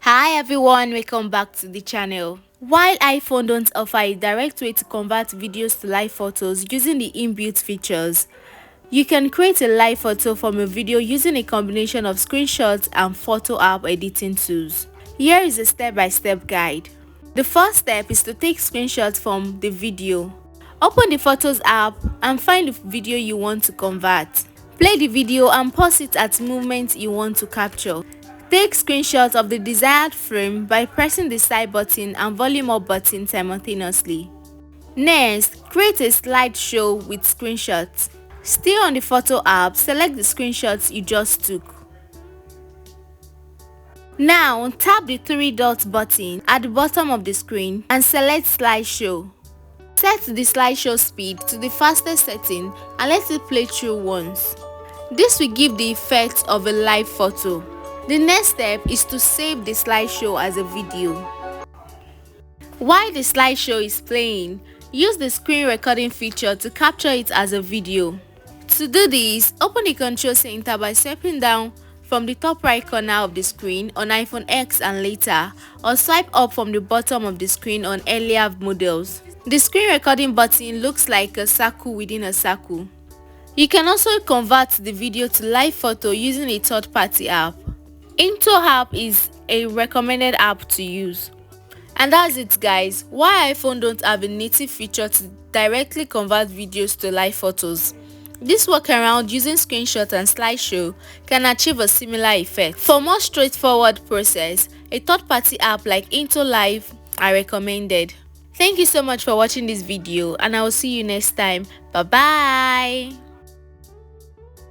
Hi everyone, welcome back to the channel. While iPhone don't offer a direct way to convert videos to live photos using the inbuilt features, you can create a live photo from a video using a combination of screenshots and photo app editing tools. Here is a step-by-step guide. The first step is to take screenshots from the video. Open the Photos app and find the video you want to convert. Play the video and pause it at movement you want to capture. Take screenshots of the desired frame by pressing the side button and volume up button simultaneously. Next, create a slideshow with screenshots. Still on the Photo app, select the screenshots you just took. Now, tap the three dots button at the bottom of the screen and select Slideshow. Set the slideshow speed to the fastest setting and let it play through once. This will give the effect of a live photo. The next step is to save the slideshow as a video. While the slideshow is playing, use the screen recording feature to capture it as a video. To do this, open the Control Center by swiping down from the top right corner of the screen on iPhone X and later, or swipe up from the bottom of the screen on earlier models. The screen recording button looks like a circle within a circle. You can also convert the video to live photo using a third-party app. Into app is a recommended app to use. And that's it guys. Why iPhone don't have a native feature to directly convert videos to live photos? This workaround using screenshot and slideshow can achieve a similar effect. For more straightforward process, a third-party app like Into Live are recommended. Thank you so much for watching this video and I will see you next time. Bye bye.